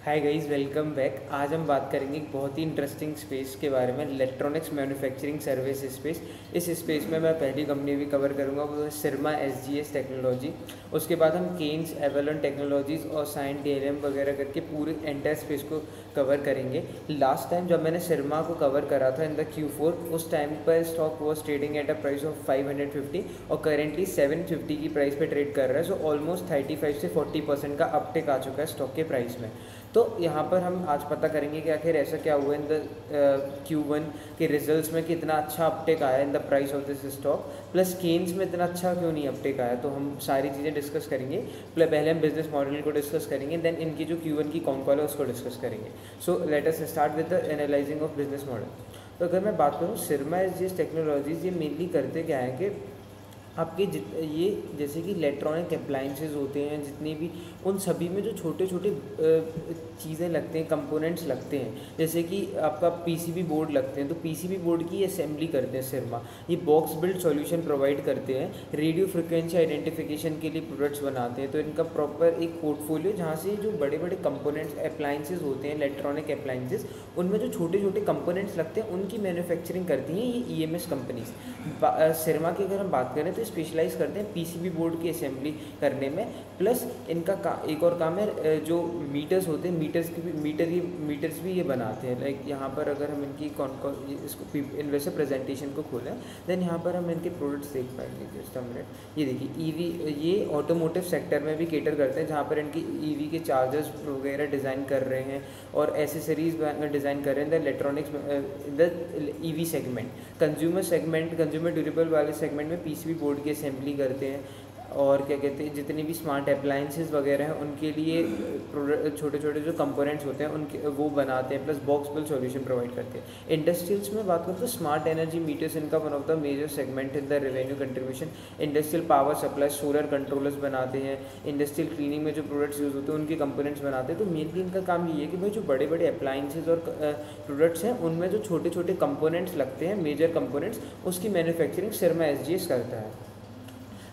Hi guys, welcome back. आज हम बात करेंगे एक बहुत ही इंटरेस्टिंग स्पेस के बारे में, इलेक्ट्रॉनिक्स मैन्युफैक्चरिंग सर्विस स्पेस। इस स्पेस में मैं पहली कंपनी भी कवर करूंगा, वो है सिरमा एसजीएस टेक्नोलॉजी। उसके बाद हम केन्स, एवलॉन टेक्नोलॉजीज़ और साइन डीएलएम वगैरह करके पूरे एंटायर स्पेस को कवर करेंगे। लास्ट टाइम जब मैंने सिरमा को कवर करा था इन द Q4, उस टाइम पर stock was trading at a price of 550 और करेंटली 750 की प्राइस पे ट्रेड कर रहा है। सो ऑलमोस्ट 35 से 40% का अपटेक आ चुका है स्टॉक के प्राइस में। तो यहाँ पर हम आज पता करेंगे कि आखिर ऐसा क्या हुआ इन द Q1 के रिजल्ट्स में, कितना अच्छा अपटेक आया in the price of this stock, plus Kaynes में इतना अच्छा क्यों नहीं अपटेक आया। तो हम सारी चीज़ें डिस्कस करेंगे। पहले हम बिजनेस मॉडल को डिस्कस करेंगे, देन इनकी जो Q1 की कॉन कॉल है उसको डिस्कस करेंगे। So let us start with the analysing of business model. तो अगर मैं बात करूँ सिरमा एसजीएस टेक्नोलॉजीज़, ये मेनली करते क्या है कि आपके ये जैसे कि इलेक्ट्रॉनिक अप्लाइंसेस होते हैं, जितने भी, उन सभी में जो छोटे छोटे चीज़ें लगते हैं, कंपोनेंट्स लगते हैं, जैसे कि आपका पीसीबी बोर्ड लगते हैं, तो पीसीबी बोर्ड की असेंबली करते हैं सिरमा। ये बॉक्स बिल्ड सॉल्यूशन प्रोवाइड करते हैं, रेडियो फ्रिक्वेंसी आइडेंटिफिकेशन के लिए प्रोडक्ट्स बनाते हैं। तो इनका प्रॉपर एक पोर्टफोलियो, जहाँ से जो बड़े बड़े कंपोनेंट्स अप्लाइंसेस होते हैं, इलेक्ट्रॉनिक अप्लाइंसेस, उनमें जो छोटे छोटे कंपोनेंट्स लगते हैं उनकी मैन्युफैक्चरिंग करती हैं ये ईएमएस कंपनीज। सिरमा की अगर हम बात करें तो स्पेशलाइज करते हैं पीसीबी बोर्ड की असेंबली करने में, प्लस इनका एक और काम है, जो मीटर्स होते हैं, मीटर्स भी ये बनाते हैं। लाइक यहाँ पर अगर हम इनकी इसको वैसे प्रेजेंटेशन को खोलें, देन यहाँ पर हम इनके प्रोडक्ट्स देख पाएंगे। जस्ट अ मिनट, ये देखिए ईवी, ये ऑटोमोटिव सेक्टर में भी केटर करते हैं, जहाँ पर इनकी ईवी के चार्जर्स वगैरह डिज़ाइन कर रहे हैं और एसेसरीज डिज़ाइन कर रहे हैं the electronics the EV segment. Consumer durable वाले सेगमेंट में पीसीबी बोर्ड की असेंबली करते हैं, और क्या कहते हैं, जितने भी स्मार्ट अप्लाइंसेस वगैरह हैं उनके लिए छोटे छोटे जो कंपोनेंट्स होते हैं उनके वो बनाते हैं, plus box build solution provide करते हैं। इंडस्ट्रियल्स में बात करें तो स्मार्ट एनर्जी मीटर्स इनका one of the major segment in the revenue contribution. Industrial power supply, solar controllers बनाते हैं। इंडस्ट्रियल क्लीनिंग में जो प्रोडक्ट्स यूज़ होते हैं उनके कंपोनेंट्स बनाते हैं। तो मेनली इनका काम ये है कि भाई जो बड़े बड़े अप्लाइंसेज और प्रोडक्ट्स हैं उनमें जो छोटे छोटे कंपोनेंट्स लगते हैं, मेजर कंपोनेंट्स, उसकी मैन्युफैक्चरिंग सिरमा एसजीएस करता है।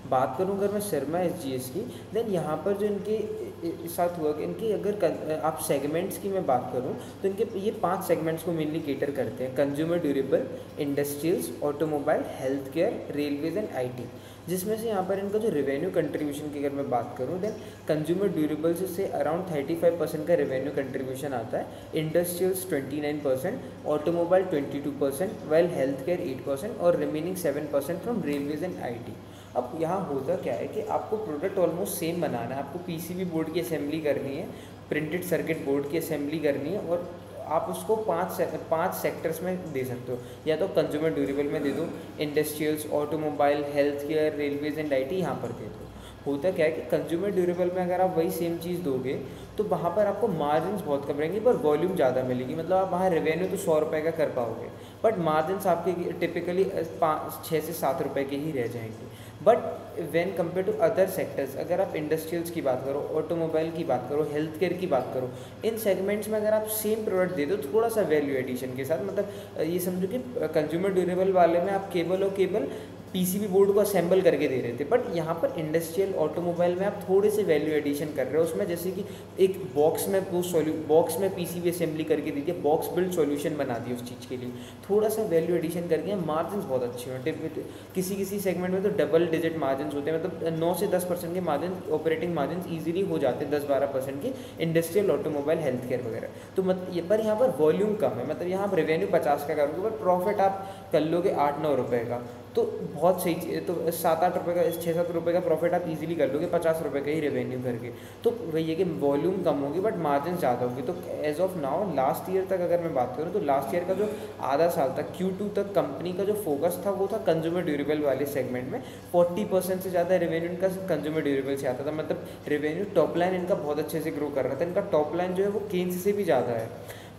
बात करूँ अगर मैं सिरमा एसजीएस की, देन यहाँ पर जो इनके साथ हुआ कि इनकी अगर आप सेगमेंट्स की मैं बात करूँ तो इनके ये 5 सेगमेंट्स को मेनली केटर करते हैं: consumer durable, industrials, automobile, health care, railways and IT. जिसमें से यहाँ पर इनका जो रेवेन्यू कंट्रीब्यूशन की अगर मैं बात करूँ, देन कंज्यूमर ड्यूरेबल्स से अराउंड 35% का रेवेन्यू कंट्रीब्यूशन आता है, industrials 29%, automobile 22%, well health care 8% और remaining 7% from railways and IT. अब यहाँ होता क्या है कि आपको प्रोडक्ट ऑलमोस्ट सेम बनाना है, आपको पीसीबी बोर्ड की असेंबली करनी है, प्रिंटेड सर्किट बोर्ड की असेंबली करनी है, और आप उसको पाँच सेक्टर्स में दे सकते हो। या तो कंज्यूमर ड्यूरेबल में दे दो, industrials, automobile, health care, railways and IT यहाँ पर दे दो। होता क्या है कि कंज्यूमर ड्यूरेबल में अगर आप वही सेम चीज़ दोगे तो वहाँ पर आपको मार्जिन बहुत कम रहेंगे पर वॉल्यूम ज़्यादा मिलेगी। मतलब आप वहाँ रेवेन्यू तो 100 रुपये का कर पाओगे, बट मार्जिन आपके टिपिकली 6 से 7 रुपये के ही रह जाएंगे। But when compare to other sectors, अगर आप इंडस्ट्रियल्स की बात करो, ऑटोमोबाइल की बात करो, हेल्थ केयर की बात करो, इन सेगमेंट्स में अगर आप सेम प्रोडक्ट दे दो थोड़ा सा वैल्यू एडिशन के साथ, मतलब ये समझो कि कंज्यूमर ड्यूरेबल वाले में आप केवल पीसीबी बोर्ड को असेंबल करके दे रहे थे, बट यहाँ पर इंडस्ट्रियल ऑटोमोबाइल में आप थोड़े से वैल्यू एडिशन कर रहे हो उसमें, जैसे कि एक बॉक्स में पीसीबी असेंबली करके दी थी, बॉक्स बिल्ड सॉल्यूशन बना दी उस चीज़ के लिए, थोड़ा सा वैल्यू एडिशन करके मार्जिन बहुत अच्छे हैं। किसी सेगमेंट में तो डबल डिजिट मार्जिन होते हैं, मतलब 9 से 10% के मार्जिन, ऑपरेटिंग मार्जिन ईजिली हो जाते हैं 10-12% के, इंडस्ट्रियल, ऑटोमोबाइल, हेल्थ केयर वगैरह। तो पर यहाँ पर वॉल्यूम कम है, मतलब यहाँ आप रेवेन्यू 50 का करोगे पर प्रॉफिट आप कर लोगे 8-9 रुपये का, तो बहुत सही। तो 7-8 रुपये का, 6-7 रुपये का प्रॉफिट आप इजीली कर लोगे 50 रुपये का ही रेवेन्यू करके। तो वही है कि वॉल्यूम कम होगी बट मार्जिन ज़्यादा होगी। तो as of now last year तक अगर मैं बात करूँ तो लास्ट ईयर का जो आधा साल तक Q2 तक कंपनी का जो फोकस था वो था कंज्यूमर ड्यूरेबल वाले सेगमेंट में। 40% से ज़्यादा रेवेन्यू इनका कंज्यूमर ड्यूरेबल से आता था, मतलब रेवेन्यू टॉप लाइन इनका बहुत अच्छे से ग्रो कर रहा था। इनका टॉप लाइन जो है वो केन्स से भी ज़्यादा है,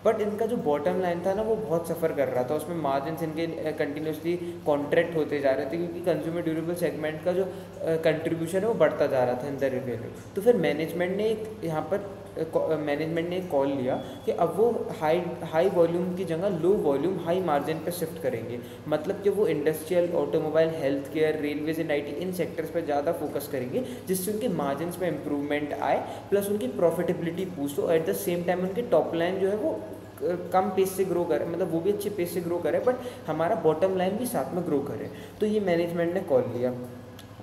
बट इनका जो बॉटम लाइन था ना वो बहुत सफ़र कर रहा था, उसमें मार्जिन इनके कंटिन्यूसली कॉन्ट्रैक्ट होते जा रहे थे, क्योंकि कंज्यूमर ड्यूरेबल सेगमेंट का जो कंट्रीब्यूशन है वो बढ़ता जा रहा था इन द रेवेन्यू। तो फिर मैनेजमेंट ने एक यहाँ पर मैनेजमेंट ने कॉल लिया कि अब वो हाई वॉल्यूम की जगह लो वॉल्यूम हाई मार्जिन पे शिफ्ट करेंगे। मतलब कि वो industrial, automobile, health care, railways and IT in sectors पर ज़्यादा फोकस करेंगे, जिससे उनके मार्जिन्स में इंप्रूवमेंट आए, प्लस उनकी प्रॉफिटेबिलिटी बूस्ट हो। एट द सेम टाइम उनके टॉप लाइन जो है वो कम पेस से ग्रो करे, मतलब वो भी अच्छे पेस से ग्रो करे, बट हमारा बॉटम लाइन भी साथ में ग्रो करे। तो ये मैनेजमेंट ने कॉल लिया।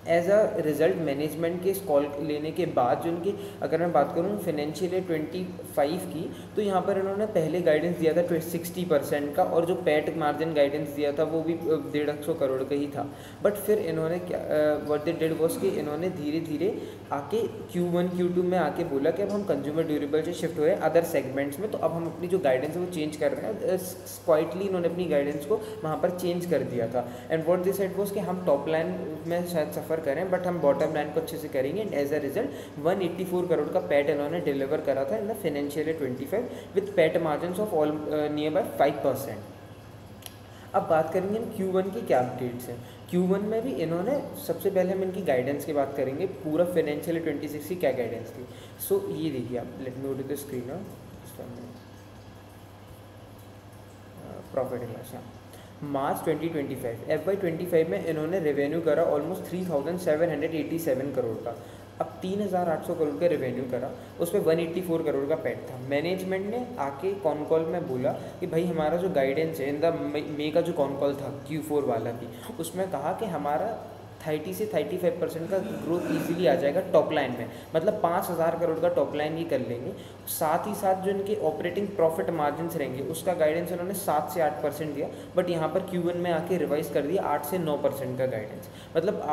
एज अ रिज़ल्ट मैनेजमेंट के इस कॉल लेने के बाद जो उनकी, अगर मैं बात करूँ फाइनेंशियल ईयर 25 की, तो यहाँ पर इन्होंने पहले गाइडेंस दिया था 60% का, और जो पैट मार्जिन गाइडेंस दिया था वो भी 150 करोड़ का ही था। बट फिर इन्होंने क्या व्हाट दे डिड वाज कि इन्होंने धीरे धीरे आके Q1 Q2 में आके बोला कि अब हम कंज्यूमर ड्यूरेबल से शिफ्ट हुए अदर सेगमेंट्स में, तो अब हम अपनी जो गाइडेंस है वो चेंज कर रहे हैं। क्वाइटली इन्होंने अपनी गाइडेंस को वहाँ पर चेंज कर दिया था। And what they said was कि हम टॉप लाइन में शायद सफ़र करें, बट हम बॉटम लाइन को अच्छे से करेंगे। And as a result 184 crore का पैट इन्होंने डिलीवर करा था in the financial year 25 with PAT margin of all near by 5%। अब बात करेंगे हम Q1 की क्या अपडेट्स हैं। Q1 में भी इन्होंने, सबसे पहले हम इनकी गाइडेंस की बात करेंगे, पूरा फाइनेंशियल ईयर 26 की क्या गाइडेंस थी। सो ये देखिए आप, let me go to the screen. Profit and loss, March 2025 FY25 में इन्होंने रेवेन्यू करा ऑलमोस्ट 3787 करोड़ का। अब 3800 करोड़ का रेवेन्यू करा, उसमें 184 करोड़ का पैट था। मैनेजमेंट ने आके कॉन कॉल में बोला कि भाई हमारा जो गाइडेंस है इन द मे का जो कॉन कॉल था Q4 वाला भी, उसमें कहा कि हमारा 30 से 35% का ग्रोथ इजीली आ जाएगा टॉप लाइन में, मतलब 5000 करोड़ का टॉप लाइन ही कर लेंगे। साथ ही साथ जो इनके ऑपरेटिंग प्रॉफिट मार्जिन्स रहेंगे उसका गाइडेंस उन्होंने 7 से 8% दिया, बट यहाँ पर Q1 में आके रिवाइज कर दिया 8 से 9% का गाइडेंस, मतलब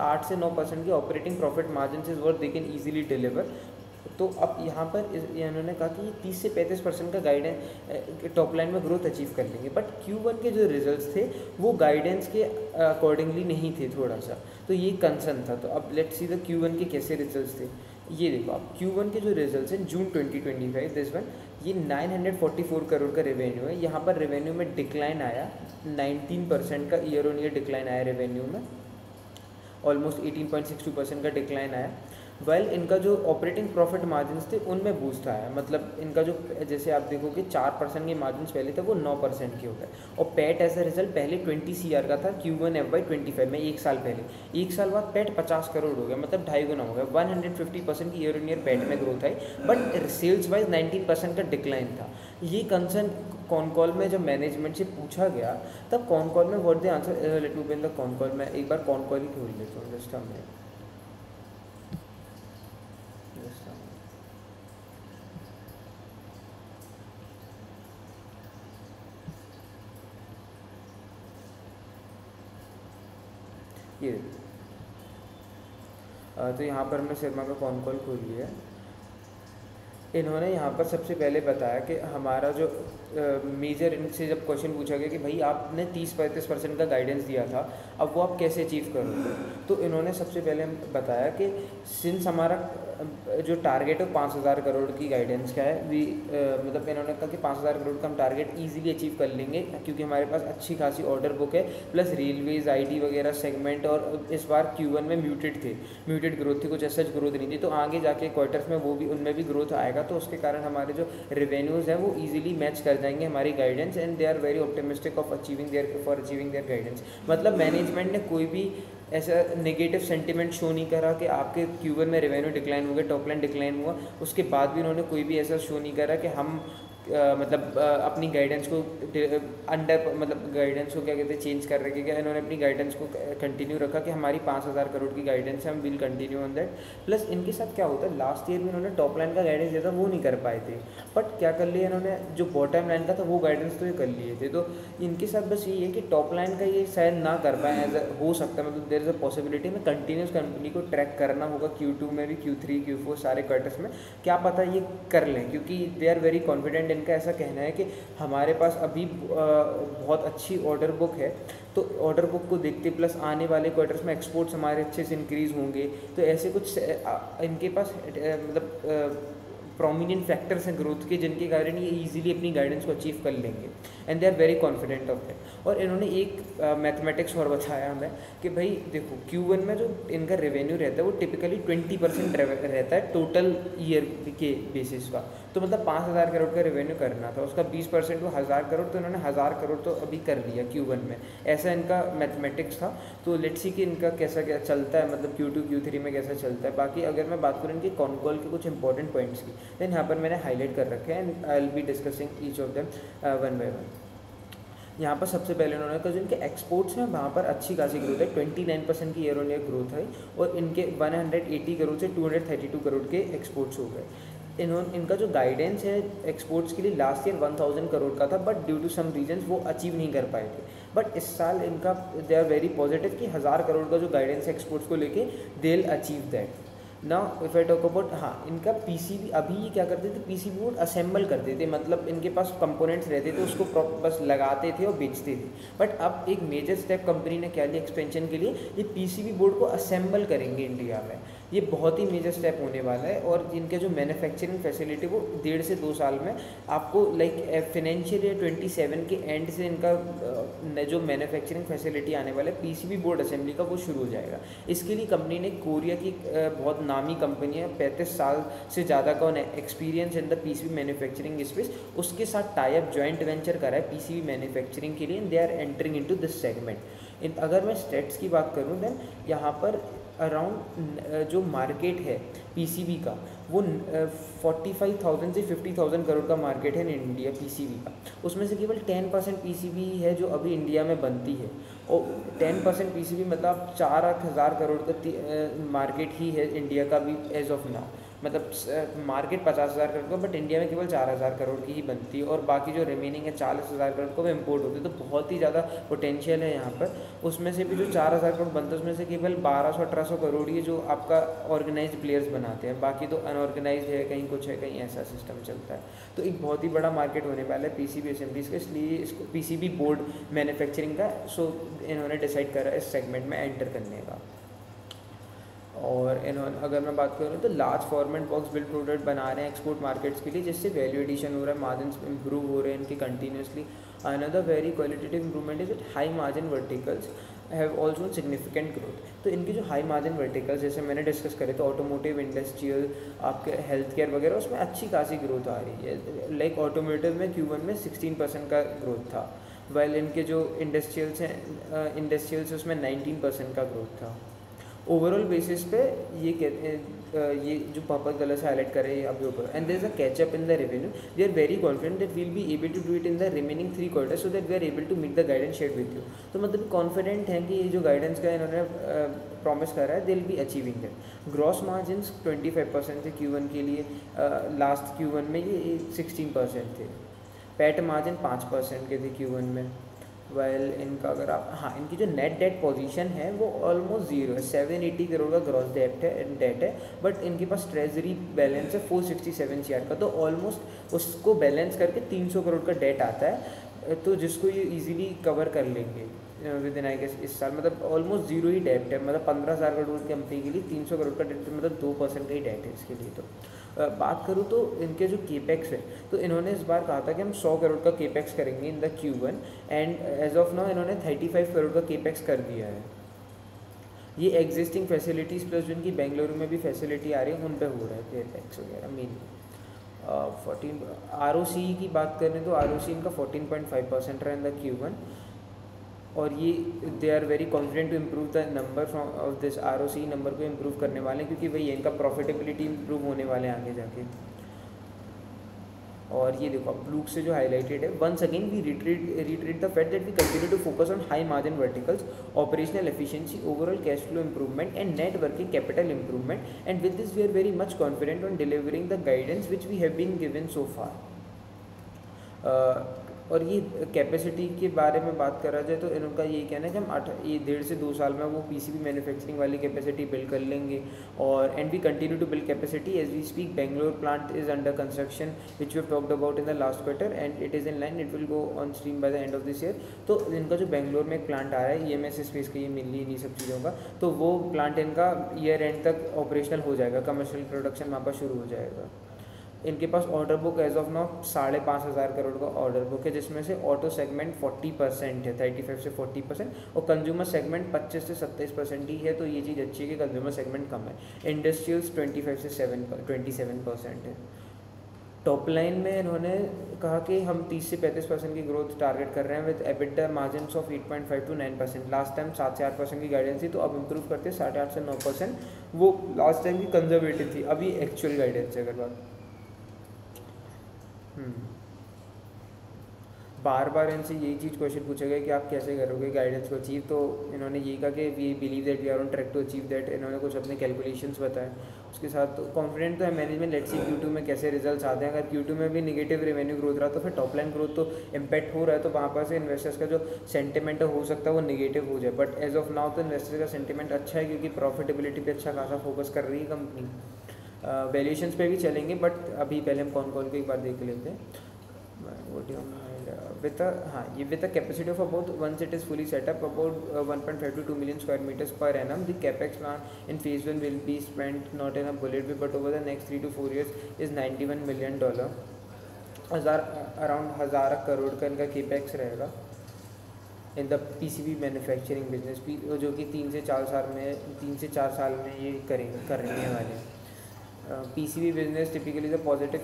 8 से 9% की operating profit margin is worth they can easily deliver. तो अब यहाँ पर इन्होंने कहा कि 30 से 35% का गाइडेंस टॉप लाइन में ग्रोथ अचीव कर लेंगे, बट Q1 के जो रिजल्ट्स थे वो गाइडेंस के अकॉर्डिंगली नहीं थे थोड़ा सा, तो ये कंसर्न था। तो अब लेट्स सी द Q1 के कैसे रिजल्ट्स थे। ये देखो आप, Q1 के जो रिजल्ट्स हैं जून 2025 दिस वन, ये 944 करोड़ का रेवेन्यू है। यहाँ पर रेवेन्यू में डिक्लाइन आया, 19% का ईयर ऑन ईयर डिक्लाइन आया रेवेन्यू में, ऑलमोस्ट 18.62% का डिक्लाइन आया। वेल इनका जो ऑपरेटिंग प्रॉफिट मार्जिन्स थे उनमें बूस्ट आया, मतलब इनका जो, जैसे आप देखोगे 4% के मार्जिन्स पहले थे वो 9% के हो गए। और पैट एज अ रिजल्ट पहले 20 CR का था Q1 FY25 में, एक साल पहले, एक साल बाद पैट 50 करोड़ हो गया, मतलब 2.5 गुना हो गया। 150% की ईयर ऑन ईयर पैट में ग्रोथ आई, बट सेल्स वाइज 19% का डिक्लाइन था। ये कंसर्न कॉन कॉल में जब मैनेजमेंट से पूछा गया, तब कॉन कॉल में what the answer, let me open the con call. मैं एक बार कॉन कॉल ही खोल लेता हूँ जस्ट हमने। ये तो यहाँ पर हमने शर्मा का कॉन कॉल खोल लिया। इन्होंने यहाँ पर सबसे पहले बताया कि हमारा जो मेजर, इनसे जब क्वेश्चन पूछा गया कि भाई आपने 30-35% का गाइडेंस दिया था, अब वो आप कैसे अचीव करोगे, तो इन्होंने सबसे पहले बताया कि सिंस हमारा जो टारगेट है 5000 करोड़ की गाइडेंस का है, मतलब इन्होंने कहा कि 5000 करोड़ का हम टारगेट ईजिली अचीव कर लेंगे, क्योंकि हमारे पास अच्छी खासी ऑर्डर बुक है, प्लस रेलवेज, IT वगैरह सेगमेंट, और इस बार Q1 में म्यूटेड ग्रोथ थी, कुछ ऐसा ग्रोथ नहीं थी। तो आगे जाके क्वार्टर्स में वो भी, उनमें भी ग्रोथ आएगा, तो उसके कारण हमारे जो रेवेन्यूज़ हैं वो ईजिली मैच कर जाएंगे हमारी guidance, and they are very optimistic of achieving their guidance. मतलब मैनेजमेंट ने कोई भी ऐसा नेगेटिव सेंटिमेंट शो नहीं करा कि आपके Q1 में रेवेन्यू डिक्लाइन हो गया, टॉप लाइन डिक्लाइन हुआ, उसके बाद भी उन्होंने कोई भी ऐसा शो नहीं करा कि हम अपनी गाइडेंस को मतलब गाइडेंस को क्या कहते हैं चेंज कर रहे हैं। इन्होंने अपनी गाइडेंस को कंटिन्यू रखा कि हमारी 5000 करोड़ की गाइडेंस है, हम will continue on that. Plus इनके साथ क्या होता है, लास्ट ईयर में इन्होंने टॉप लाइन का गाइडेंस दिया था, वो नहीं कर पाए थे, बट क्या कर लिया इन्होंने, जो बॉटम लाइन का था वो गाइडेंस तो ये कर लिए थे। तो इनके साथ बस यही है कि टॉप लाइन का ये शायद ना कर पाए, एज हो सकता है, मतलब देयर इज़ अ पॉसिबिलिटी में कंटिन्यूस कंपनी को ट्रैक करना होगा Q2 में भी, Q3 Q4 सारे क्वार्टर्स में, क्या पता ये कर लें, क्योंकि दे आर वेरी कॉन्फिडेंट। इनका ऐसा कहना है कि हमारे पास अभी बहुत अच्छी ऑर्डर बुक है, तो ऑर्डर बुक को देखते प्लस आने वाले क्वार्टर्स में एक्सपोर्ट्स हमारे अच्छे से इंक्रीज़ होंगे, तो ऐसे कुछ इनके पास मतलब प्रोमिनेंट फैक्टर्स हैं ग्रोथ के जिनके कारण ये ईजिली अपनी गाइडेंस को अचीव कर लेंगे and they are very confident of that. और इन्होंने एक मैथमेटिक्स और बताया हमें कि भाई देखो Q1 में जो इनका रेवेन्यू रहता है वो टिपिकली 20% रहता है टोटल ईयर के बेसिस का। तो मतलब 5,000 करोड़ का रेवेन्यू करना था, उसका 20% वो 1,000 करोड़, तो इन्होंने 1,000 करोड़ तो अभी कर लिया Q1 में। ऐसा इनका मैथमेटिक्स था। तो लेट्स सी कि इनका कैसा क्या चलता है, मतलब Q2 Q3 में कैसा चलता है। बाकी अगर मैं बात करूँ इनके कॉन कॉल के कुछ इंपॉर्टेंट पॉइंट्स की, देन यहाँ पर मैंने हाईलाइट कर रखे हैं and I will be discussing each of them one by one. यहाँ पर सबसे पहले उन्होंने कहा जो इनके एक्सपोर्ट्स हैं वहाँ पर अच्छी खासी ग्रोथ है, 29% की ईयर ऑन ईयर ग्रोथ है और इनके 180 करोड़ से 232 करोड़ के एक्सपोर्ट्स हो गए। इनका जो गाइडेंस है एक्सपोर्ट्स के लिए लास्ट ईयर 1,000 करोड़ का था, but due to some reasons वो अचीव नहीं कर पाए थे। बट इस साल इनका दे आर वेरी पॉजिटिव कि 1,000 करोड़ का जो गाइडेंस है एक्सपोर्ट्स को लेके they will achieve that. Now if I talk about, हाँ इनका पीसीबी अभी ये क्या करते थे, पीसीबी बोर्ड असेंबल करते थे, मतलब इनके पास कंपोनेंट्स रहते थे उसको बस लगाते थे और बेचते थे। बट अब एक मेजर स्टेप कंपनी ने क्या लिया एक्सपेंशन के लिए, ये पीसीबी बोर्ड को असेंबल करेंगे इंडिया में। ये बहुत ही मेजर स्टेप होने वाला है और इनके जो मैन्युफैक्चरिंग फैसिलिटी वो 1.5 से 2 साल में आपको लाइक फाइनेंशियल ईयर 27 के एंड से इनका जो मैन्युफैक्चरिंग फैसिलिटी आने वाला है पीसीबी बोर्ड असेंबली का वो शुरू हो जाएगा। इसके लिए कंपनी ने कोरिया की बहुत नामी कंपनी है, 35 साल से ज़्यादा का experience in the PCB manufacturing space, उसके साथ टाई अप जॉइंट वेंचर करा है पीसीबी मैन्युफैक्चरिंग के लिए and they are entering into this segment. अगर मैं स्टेट्स की बात करूँ देन यहाँ पर अराउंड जो मार्केट है पीसीबी का वो 45,000 से 50,000 करोड़ का मार्केट है इन इंडिया पीसीबी का। उसमें से केवल 10% पीसीबी है जो अभी इंडिया में बनती है और 10% पीसीबी मतलब 4,000 करोड़ का मार्केट ही है इंडिया का भी एज ऑफ नाउ। मतलब मार्केट 50,000 करोड़ का, बट इंडिया में केवल 4,000 करोड़ की ही बनती है और बाकी जो रिमेनिंग है 40,000 करोड़ को भी इम्पोर्ट होती है। तो बहुत ही ज़्यादा पोटेंशियल है यहाँ पर। उसमें से भी जो 4,000 करोड़ बनता है उसमें से केवल 1,200-1,800 करोड़ ही जो आपका ऑर्गेनाइज्ड प्लेयर्स बनाते हैं, बाकी तो अनऑर्गेनाइज्ड है, कहीं कुछ है, कहीं ऐसा सिस्टम चलता है। तो एक बहुत ही बड़ा मार्केट होने वाला है पीसीबी असेंबलीज का, इसलिए इसको पीसीबी बोर्ड मैन्युफैक्चरिंग का सो इन्होंने डिसाइड करा इस सेगमेंट में एंटर करने का। और इन्होंने अगर मैं बात करूँ तो large format box build product बना रहे हैं एक्सपोर्ट मार्केट्स के लिए, जिससे वैल्यू एडिशन हो रहा है, मार्जिन इंप्रूव हो रहे हैं इनके continuously. Another very qualitative improvement is that high margin verticals have also significant growth. तो इनके जो हाई मार्जिन वर्टिकल्स जैसे मैंने डिस्कस करे तो ऑटोमोटिव, इंडस्ट्रियल, आपके हेल्थ केयर वगैरह, उसमें अच्छी खासी ग्रोथ आ रही है। लाइक ऑटोमोटिव में Q1 में 16% का ग्रोथ था, वाइल इनके जो इंडस्ट्रियल्स हैं इंडस्ट्रियल्स उसमें 19% का ग्रोथ था। ओवरऑल बेसिस पे ये कहते हैं ये जो पर्पस कलर से हाईलाइट कर रहे हैं अभी ऊपर, and there is a catch up in the revenue. They are very confident that we will be able to do it in the remaining 3 quarters so that we are able to meet the guidance share with you. तो मतलब confident हैं कि ये जो guidance का इन्होंने promise करा है they will be achieving that. Gross margin 25% थे Q1 के लिए, लास्ट Q1 में ये 16% थे। पैट मार्जिन 5% के थे Q1 में। वाइल इनका अगर आप, हाँ इनकी जो नेट डेट पोजीशन है वो ऑलमोस्ट जीरो है, 780 करोड़ का ग्रॉस डेट है, बट इनके पास ट्रेजरी बैलेंस है 467 CR का, तो ऑलमोस्ट उसको बैलेंस करके 300 करोड़ का डेट आता है, तो जिसको ये इजीली कवर कर लेंगे विद इन आई गेस इस साल। मतलब ऑलमोस्ट जीरो ही डेट है, मतलब 15,000 करोड़ की कंपनी के लिए 300 करोड़ का डेट मतलब 2% का ही डेट है इसके लिए। तो बात करूँ तो इनके जो केपेक्स है तो इन्होंने इस बार कहा था कि हम 100 करोड़ का केपेक्स करेंगे in the Q1 and as of now इन्होंने 35 करोड़ का केपेक्स कर दिया है। ये एग्जिस्टिंग फैसिलिटीज़ प्लस जो इनकी बेंगलुरु में भी फैसिलिटी आ रही है उन पर हो रहा है केपेक्स वगैरह मेनली। 14 ROCE की बात करें तो ROCE इनका 14.5% रहा इन द Q1 और ये they are very confident to improve the number from of this ROCE number को इम्प्रूव करने वाले हैं, क्योंकि वही इनका प्रॉफिटेबिलिटी इम्प्रूव होने वाले हैं आगे जाके। और ये देखो ब्लू से जो हाईलाइटेड है, once again we retreat the fact that we continue to focus on high margin verticals, operational efficiency, overall cash flow improvement and net working capital improvement, and with this we are very much confident on delivering the guidance which we have been given so far. और ये capacity के बारे में बात करा जाए तो इनका ये कहना है कि हम 1.5 से 2 साल में वो पीसीबी मैन्युफैक्चरिंग वाली कैपेसिटी बिल्ड कर लेंगे। और and we continue to build capacity as we speak. Bangalore plant is under construction which we have talked about in the last quarter and it is in line, it will go on stream by the end of this year. तो इनका जो बेंगलोर में एक plant आ रहा है EMS space का, ये मिल इन्हीं सब चीज़ों का, तो वो प्लांट इनका ईयर एंड तक ऑपरेशनल हो जाएगा, कमर्शियल प्रोडक्शन वहाँ पर शुरू हो जाएगा। इनके पास order book as of now 5,500 crore का ऑर्डर बुक है, जिसमें से ऑटो सेगमेंट 40% है, 35 से 40%, और कंज्यूमर सेगमेंट 25 से 27% ही है। तो ये चीज़ अच्छी है कि कंज्यूमर सेगमेंट कम है। इंडस्ट्रियल्स 27% है। टॉप लाइन में इन्होंने कहा कि हम 30 से 35% की ग्रोथ टारगेट कर रहे हैं with EBITDA margin of 8.5 to 9%। Last time 7 से 8% की गाइडेंस थी, तो अब इम्प्रूव करते 8.5 से 9%। वो लास्ट टाइम की कंजर्वेटिव थी, अभी एक्चुअल गाइडेंस है। अगर बात बार बार इनसे यही चीज़ क्वेश्चन पूछा गया कि आप कैसे करोगे गाइडेंस को अचीव, तो इन्होंने यही कहा कि we believe that we are on track to achieve that. इन्होंने कुछ अपने कैलकुलेशंस बताए, उसके साथ तो कॉन्फिडेंट तो है मैनेजमेंट। लेट्स सी Q2 में कैसे रिजल्ट्स आते हैं। अगर Q2 में भी नेगेटिव रेवेन्यू ग्रोथ रहा तो फिर टॉप लाइन ग्रोथ तो इम्पैक्ट हो रहा है, तो वहाँ पर से इन्वेस्टर्स का जो सेंटिमेंट हो सकता है वो नेगेटिव हो जाए। बट एज ऑफ नाउ तो इन्वेस्टर्स का सेंटिमेंट अच्छा है, क्योंकि प्रॉफिटेबिलिटी पे अच्छा खासा फोकस कर रही है कंपनी। वैल्यूएशंस पे भी चलेंगे, बट अभी पहले हम कौन की एक बार देख लेते हैं। With a capacity of about, once it is fully set up, about 1.5 to 2 million square meters per annum. The capex plan in phase 1 will be spent not in a bullet way, but over the next 3 to 4 years is $91 million. Around 1,000 crore का इनका capex रहेगा in the PCB manufacturing business, जो कि 3 से 4 साल में ये करने वाले हैं। PCB business typically the positive.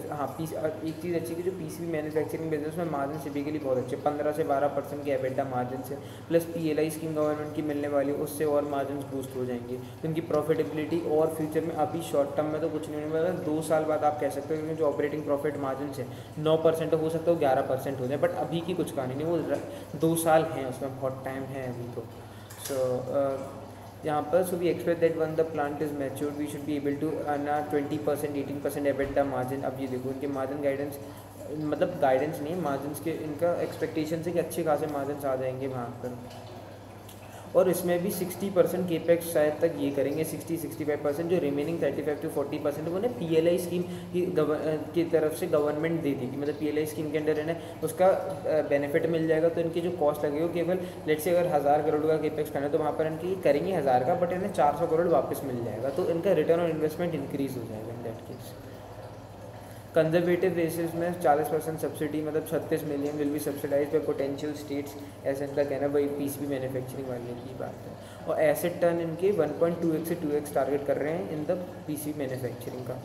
एक चीज़ अच्छी कि जो PCB मैन्युफैक्चरिंग बिजनेस में मार्जिन टिपिकली बहुत अच्छे, 15 से 12% के एबिटा मार्जिन से, प्लस PLI स्कीम गवर्नमेंट की मिलने वाली, उससे और मार्जिन बूस्ट हो जाएंगे। तो इनकी प्रॉफिटेबिलिटी और फ्यूचर में, अभी शॉर्ट टर्म में तो कुछ नहीं होने वाला, 2 साल बाद आप कह सकते हो, क्योंकि जो ऑपरेटिंग प्रॉफिट मार्जिन है 9% हो सकता है, वो 11% हो जाए। बट अभी की कुछ कहानी नहीं, वो 2 साल हैं, उसमें बहुत टाइम है अभी तो। सो यहाँ पर we expect that one the plant is matured we should be able to earn 20% 18% EBITDA margin. अब ये देखो इनके मार्जिन गाइडेंस, मतलब गाइडेंस नहीं, मार्जिन के इनका एक्सपेक्टेशन से कि अच्छे खासे मार्जिन आ जाएंगे वहाँ पर। और इसमें भी 60% केपेक्स शायद तक ये करेंगे, 60-65%। जो रिमेनिंग 35 to 40% वो ना PLI स्कीम की तरफ से गवर्नमेंट दे देगी, मतलब PLI स्कीम के अंडर इन्हें उसका बेनिफिट मिल जाएगा। तो इनकी जो कॉस्ट लगेगी वो केवल लेट्स से अगर 1,000 करोड़ का केपेक्स करना है तो वहाँ पर इनकी करेंगे 1,000 का, बट इन्हें 400 करोड़ वापस मिल जाएगा। तो इनका रिटर्न ऑन इन्वेस्टमेंट इंक्रीज हो जाएगा in that case. Conservative basis में 40% सब्सिडी, मतलब 36 million will be subsidize by potential states, ऐसा इनका कहना है। वही PCB मैन्युफैक्चरिंग वाले की बात है। और एसेट टर्न इनके 1.2x से 2x टारगेट कर रहे हैं इन द PCB मैन्युफैक्चरिंग का।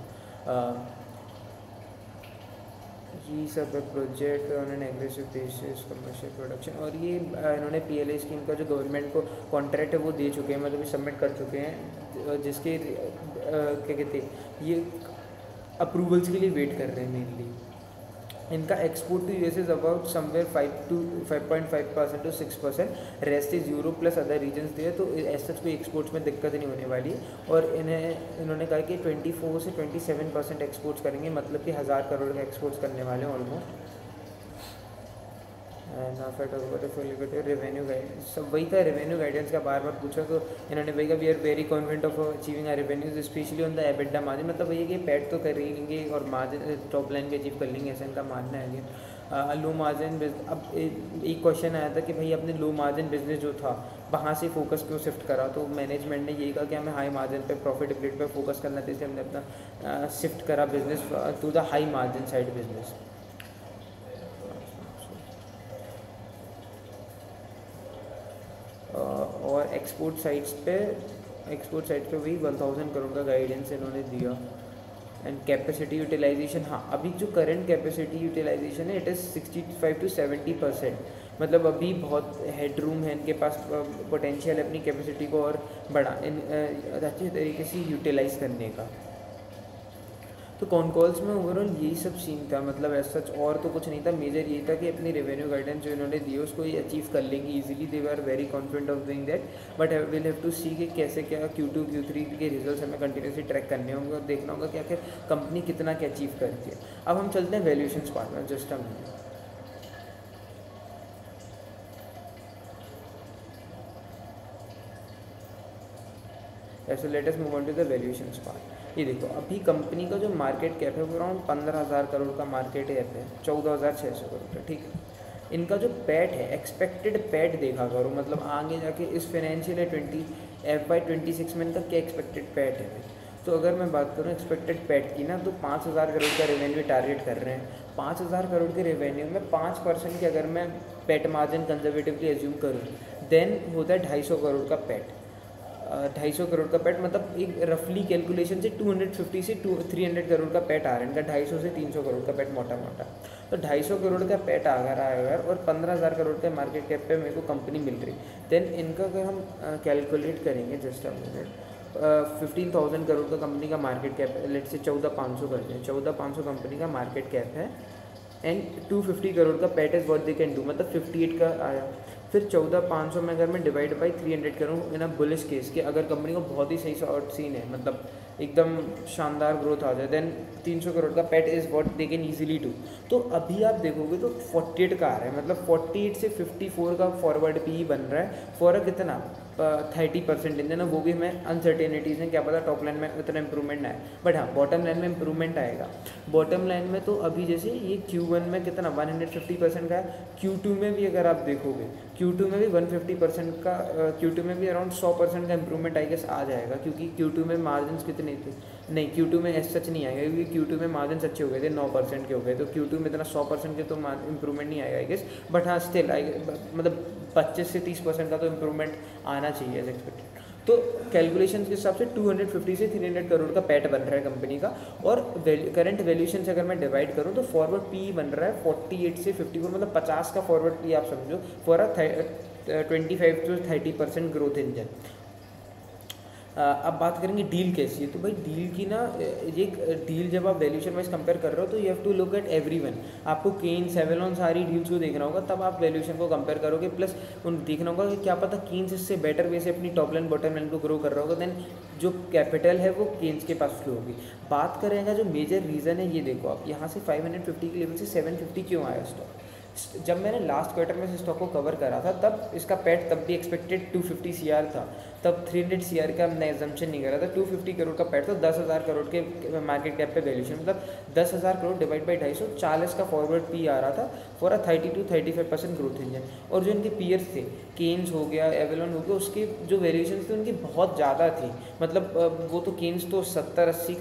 ये सब project on an aggressive basis commercial production. और ये इन्होंने PLI स्कीम का जो गवर्नमेंट को कॉन्ट्रैक्ट है वो दे चुके हैं, मतलब सबमिट कर चुके हैं, जिसके क्या कहते हैं ये अप्रूवल्स के लिए वेट कर रहे हैं मेनली। इनका export to US is about somewhere 5.5% to 6%, rest is Europe plus other regions दिए। तो ऐसा कोई एक्सपोर्ट्स में दिक्कत नहीं होने वाली है। और इन्होंने कहा कि 24 से 27% एक्सपोर्ट्स करेंगे, मतलब कि 1,000 करोड़ का एक्सपोर्ट्स करने वाले हैं ऑलमोस्ट। रेवेन्यू गाइडेंस सब वही था, रेवेन्यू गाइडेंस का बार बार पूछा तो इन्होंने वही कहा we are very confident of achieving our revenues specially on the EBITDA margin. मतलब वही है कि पैट तो कर ही लेंगे और मार्जिन टॉप लाइन भी अचीव कर लेंगे, ऐसा इनका मानना है। अगेन लो मार्जिन अब एक क्वेश्चन आया था कि भाई अपने लो मार्जिन बिजनेस जो था वहाँ से फोकस क्यों शिफ्ट करा, तो मैनेजमेंट ने यही कहा कि हमें हाई मार्जिन पे प्रॉफिटेबिलिटी पे फोकस करना था, इसलिए हमने अपना शिफ्ट करा business to the high margin side business. और एक्सपोर्ट साइट्स पे वही 1,000 करोड़ का गाइडेंस इन्होंने दिया। एंड कैपेसिटी यूटिलाइजेशन, हाँ अभी जो करंट कैपेसिटी यूटिलाइजेशन है इट इज़ 65 to 70%, मतलब अभी बहुत हेडरूम है इनके पास, पोटेंशियल है अपनी कैपेसिटी को और अच्छे तरीके से यूटिलाइज करने का। तो कॉन कॉल्स में ओवरऑल यही सब सीन था, मतलब ऐसा सच और तो कुछ नहीं था। मेजर यही था कि अपनी रेवेन्यू गाइडेंस जो इन्होंने दी उसको ये अचीव कर लेंगे easily, they are very confident of doing that. But will have to see कि कैसे क्या Q2 Q3 के रिजल्ट्स हमें कंटिन्यूसली ट्रैक करने होंगे और देखना होगा कि आखिर कंपनी कितना क्या अचीव करती है। अब हम चलते हैं वैल्यूएशन पार्ट में, जस्ट अ मिनट। ऐसे let us move on to the valuations part. ये देखो अभी कंपनी का जो मार्केट कैप है वो अराउंड 15,000 करोड़ का मार्केट कैप है, 14,600 करोड़ का, ठीक है। इनका जो पैट है एक्सपेक्टेड पैट देखा करो, मतलब आगे जाके इस फाइनेंशियल FY 26 में इनका क्या एक्सपेक्टेड पैट है। तो अगर मैं बात करूँ एक्सपेक्टेड पैट की ना, तो 5,000 करोड़ का रेवेन्यू टारगेट कर रहे हैं। 5,000 करोड़ के रेवेन्यू में 5% की अगर मैं पैट मार्जिन कंजर्वेटिवली एज्यूम करूँ, देन होता है 250 करोड़ का पैट। 250 करोड़ का पैट मतलब एक रफली कैलकुलेशन से 250 से 300 करोड़ का पैट आ रहा है इनका, 250 से 300 करोड़ का पैट मोटा मोटा। तो 250 करोड़ का पैट अगर आएगा और 15,000 करोड़ के मार्केट कैप पे मेरे को कंपनी मिल रही, देन इनका अगर हम कैलकुलेट करेंगे जस्ट अ मिनट, 15,000 करोड़ का कंपनी का मार्केट कैप है, लेट से 14,500 करते हैं, 14,500 कंपनी का मार्केट कैप है एंड 250 करोड़ का PAT is what they can do, मतलब 58 का आया। फिर 14,500 में अगर मैं डिवाइड बाई 300 करूँ इन अ बुलिश केस के, अगर कंपनी को बहुत ही सही शॉर्ट सीन है, मतलब एकदम शानदार ग्रोथ आ जाए, देन 300 करोड़ का PAT is what they can easily do. तो अभी आप देखोगे तो 48 का आ रहा है, मतलब 48 से 54 का फॉरवर्ड पी बन रहा है फॉर अ कितना 30% इन देना, वो भी हमें अनसर्टेनिटीज़ हैं, क्या पता टॉप लाइन में उतना इंप्रूवमेंट ना आए, बट हाँ बॉटम लाइन में इंप्रूवमेंट आएगा। बॉटम लाइन में तो अभी जैसे ये Q1 में कितना 150% का है, Q2 में भी अगर आप देखोगे Q2 में भी 150% का, Q2 में भी अराउंड 100% का इंप्रूवमेंट आई गेस आ जाएगा, क्योंकि Q2 में मार्जिन कितने थे, नहीं Q2 में ऐसा सच नहीं आएगा, क्योंकि Q2 में मार्जिन अच्छे हो गए थे, 9% के हो गए, तो Q2 में इतना 100% के तो इंप्रूवमेंट नहीं आएगा आई गेस, बट हाँ स्टिल मतलब 25 से 30% का तो इंप्रूवमेंट आना चाहिए एज एक्सपेक्टेड। तो कैलकुलेशन के हिसाब से 250 से 300 करोड़ का पैट बन रहा है कंपनी का, और करंट वैल्यूएशन से अगर मैं डिवाइड करूँ तो फॉरवर्ड पी बन रहा है 48 से 54, मतलब 50 का फॉरवर्ड पी आप समझो for a 25 to 30% growth engine. अब बात करेंगे डील कैसी है, तो भाई डील की ना, ये डील जब आप वैल्यूएशन वाइज कंपेयर कर रहे हो तो you have to look at everyone. आपको केन्स एवेलॉन सारी डील्स को देखना होगा, तब आप वैल्यूएशन को कंपेयर करोगे, प्लस उन देखना होगा कि क्या पता केन्स इससे बेटर वे से अपनी टॉप लाइन बॉटम लाइन को ग्रो कर रहा होगा, देन जो कैपिटल है वो केन्स के पास फ्लो होगी। बात करेंगे जो मेजर रीज़न है, ये देखो आप यहाँ से 550 के लेवल से 750 क्यों आया स्टॉक। जब मैंने लास्ट क्वार्टर में स्टॉक को कवर करा था तब इसका पैट तब भी एक्सपेक्टेड 250 CR था, तब 300 CR का हमने एजम्पशन नहीं करा था, 250 करोड़ का पैट, तो 10,000 करोड़ के मार्केट कैप पे वैल्यूशन, मतलब 10,000 करोड़ डिवाइड बाई 250, 40 का फॉरवर्ड पी आ रहा था for a 30 to 35% growth engine. और जो इनके पीयर्स थे, केन्स हो गया, एवेलॉन हो गया, उसके जो वेरिएशन थे उनकी बहुत ज़्यादा थी, मतलब वो तो केन्स तो 70-80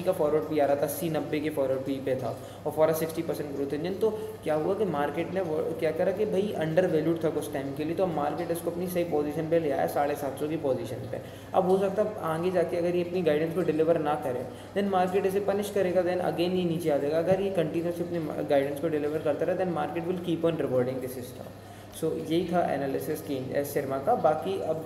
का फॉरवर्ड पी आ रहा था, 80-90 के फॉरवर्ड पी पे था, और फॉर अ 60% ग्रोथ इंजन। तो क्या हुआ कि मार्केट ने क्या करा कि भाई अंडर वैल्यूड था कुछ टाइम के लिए, तो मार्केट इसको अपनी सही पोजीशन पे ले आया 750 की पोजीशन पे। अब हो सकता है आगे जाके अगर ये अपनी गाइडेंस को डिलीवर ना करे, देन मार्केट इसे पनिश करेगा, देन अगेन ये नीचे आ जाएगा। अगर ये कंटिन्यूसली अपनी गाइडेंस को डिलीवर करता रहे, then market will keep on rewarding this system. So यही था एनालिसिस केन्स सिरमा का। बाकी अब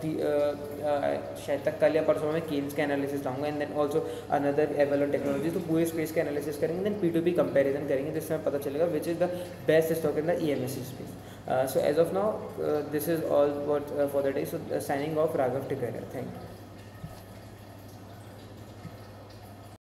शायद तक कल या परसों में केन्स का एनालिसिस लाऊंगा, and then also another Avalon technology, तो पूरे स्पेस का एनालिसिस करेंगे, देन P2P कंपैरिजन करेंगे, जिससे पता चलेगा which is the best stock in the EMS space. So as of now, this is all what for the day. So signing off, Raghav, take care. Thank you.